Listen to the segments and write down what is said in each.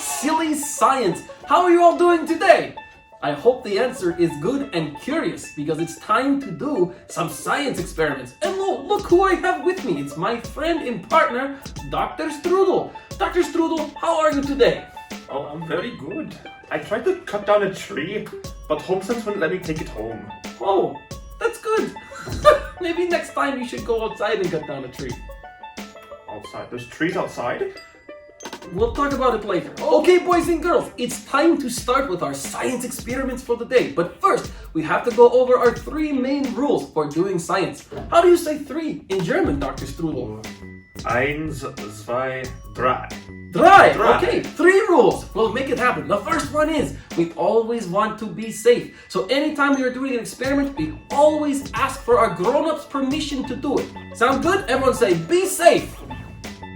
silly science. How are you all doing today? I hope the answer is good and curious because it's time to do some science experiments. And look who I have with me. It's my friend and partner, Dr. Strudel. Dr. Strudel, how are you today? Oh, I'm very good. I tried to cut down a tree, but HomeSense wouldn't let me take it home. Oh, that's good. Maybe next time you should go outside and cut down a tree. Outside? There's trees outside? We'll talk about it later. Okay, boys and girls, it's time to start with our science experiments for the day. But first, we have to go over our 3 main rules for doing science. How do you say 3 in German, Dr. Strudel? 1, 2, 3. Drei. Okay, 3 rules. We'll make it happen. The first one is we always want to be safe. So anytime we are doing an experiment, we always ask for our grown-ups' permission to do it. Sound good? Everyone say, be safe.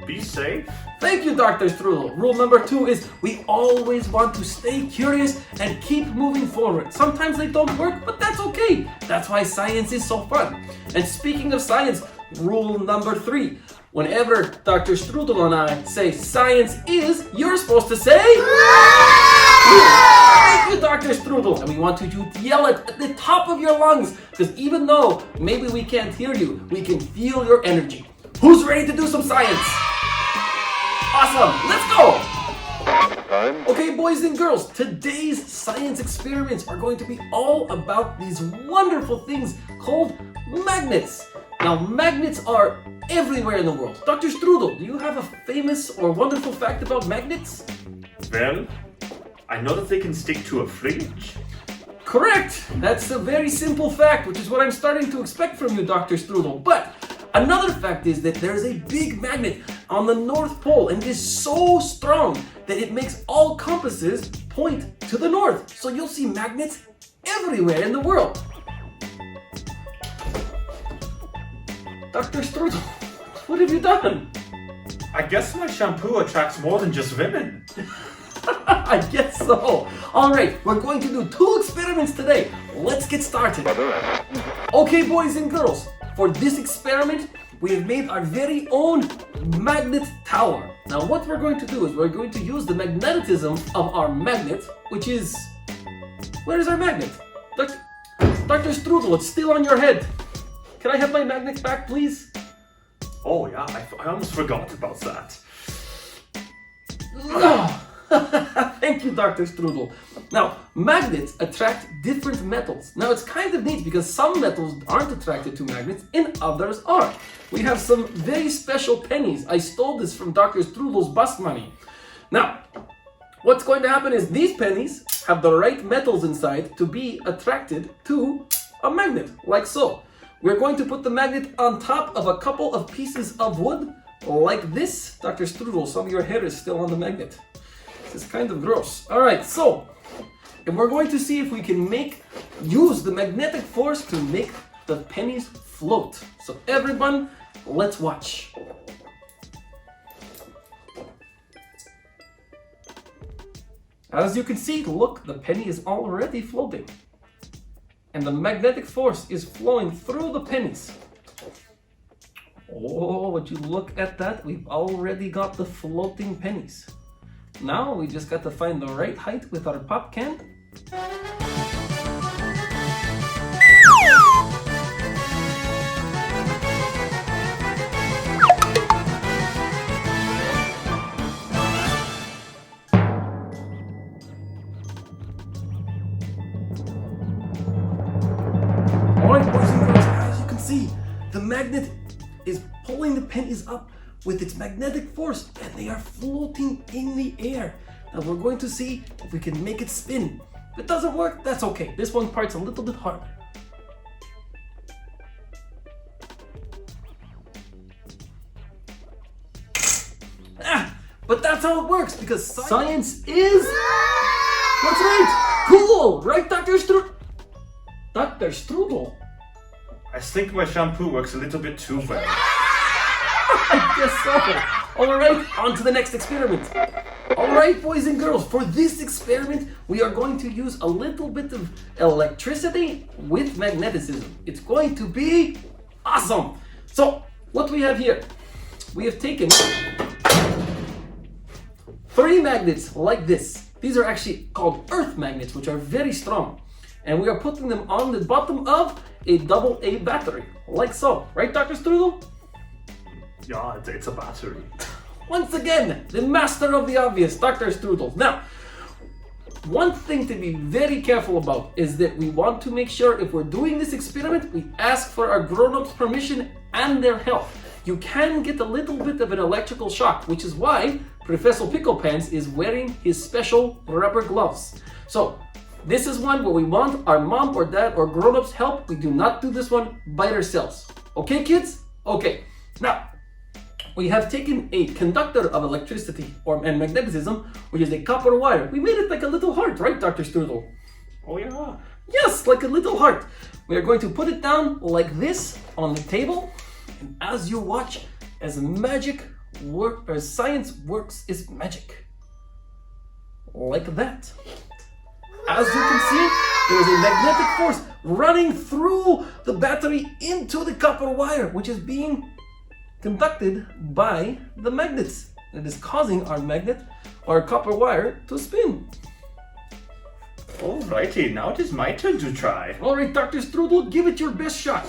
Be safe? Thank you, Dr. Strudel. Rule number 2 is we always want to stay curious and keep moving forward. Sometimes they don't work, but that's okay. That's why science is so fun. And speaking of science, rule number 3. Whenever Dr. Strudel and I say science is, you're supposed to say... Thank you, Dr. Strudel. And we want you to yell it at the top of your lungs, because even though maybe we can't hear you, we can feel your energy. Who's ready to do some science? Awesome, let's go! Okay, boys and girls, today's science experiments are going to be all about these wonderful things called magnets. Now, magnets are everywhere in the world. Dr. Strudel, do you have a famous or wonderful fact about magnets? Well, I know that they can stick to a fridge. Correct! That's a very simple fact, which is what I'm starting to expect from you, Dr. Strudel. But another fact is that there's a big magnet on the North Pole, and it is so strong that it makes all compasses point to the north. So you'll see magnets everywhere in the world. Dr. Strudel, what have you done? I guess my shampoo attracts more than just women. I guess so. All right, we're going to do 2 experiments today. Let's get started. Okay, boys and girls, for this experiment, we have made our very own magnet tower. Now, what we're going to do is we're going to use the magnetism of our magnet, which is... Where is our magnet? Dr. Strudel, it's still on your head. Can I have my magnet back, please? Oh yeah, I almost forgot about that. Thank you, Dr. Strudel. Now, magnets attract different metals. Now, it's kind of neat because some metals aren't attracted to magnets and others are. We have some very special pennies. I stole this from Dr. Strudel's bus money. Now, what's going to happen is these pennies have the right metals inside to be attracted to a magnet, like so. We're going to put the magnet on top of a couple of pieces of wood, like this. Dr. Strudel, some of your hair is still on the magnet. This is kind of gross. All right, so, and we're going to see if we can use the magnetic force to make the pennies float. So everyone, let's watch. As you can see, look, the penny is already floating. And the magnetic force is flowing through the pennies. Oh, would you look at that? We've already got the floating pennies. Now we just got to find the right height with our pop can. Alright, boys and girls, as you can see, the magnet is pulling the pennies up with its magnetic force, and they are floating in the air. Now we're going to see if we can make it spin. If it doesn't work, that's okay. This one part's a little bit harder. But that's how it works, because science is... That's right! Cool! Right, Dr. Strudel? Dr. Strudel? I think my shampoo works a little bit too well. I guess so. Alright, on to the next experiment. Alright, boys and girls, for this experiment, we are going to use a little bit of electricity with magneticism. It's going to be awesome. So, what we have here, we have taken 3 magnets like this. These are actually called earth magnets, which are very strong. And we are putting them on the bottom of a AA battery, like so. Right, Dr. Strudel? Yeah, it's a battery. Once again, the master of the obvious, Dr. Strudel. Now, one thing to be very careful about is that we want to make sure if we're doing this experiment, we ask for our grown-ups' permission and their help. You can get a little bit of an electrical shock, which is why Professor Pickle Pants is wearing his special rubber gloves. So, this is one where we want our mom or dad or grown-ups' help. We do not do this one by ourselves. Okay, kids? Okay. Now, we have taken a conductor of electricity and magnetism, which is a copper wire. We made it like a little heart, right, Dr. Strudel? Oh yeah. Yes, like a little heart. We are going to put it down like this on the table. And as you watch, as science works is magic. Like that. As you can see, there is a magnetic force running through the battery into the copper wire, which is being conducted by the magnets. It is causing our magnet, or copper wire, to spin. Alrighty, now it is my turn to try. Alright, Dr. Strudel, give it your best shot.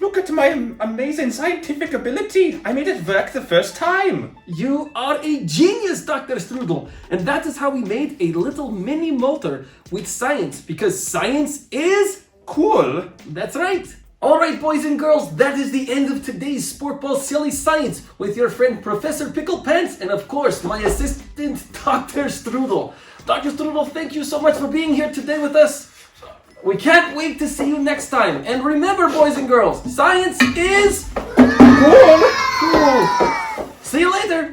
Look at my amazing scientific ability. I made it work the first time. You are a genius, Dr. Strudel. And that is how we made a little mini motor with science, because science is cool. That's right. All right, boys and girls, that is the end of today's Sportball Silly Science with your friend Professor Pickle Pants and, of course, my assistant, Dr. Strudel. Dr. Strudel, thank you so much for being here today with us. We can't wait to see you next time. And remember, boys and girls, science is cool. See you later.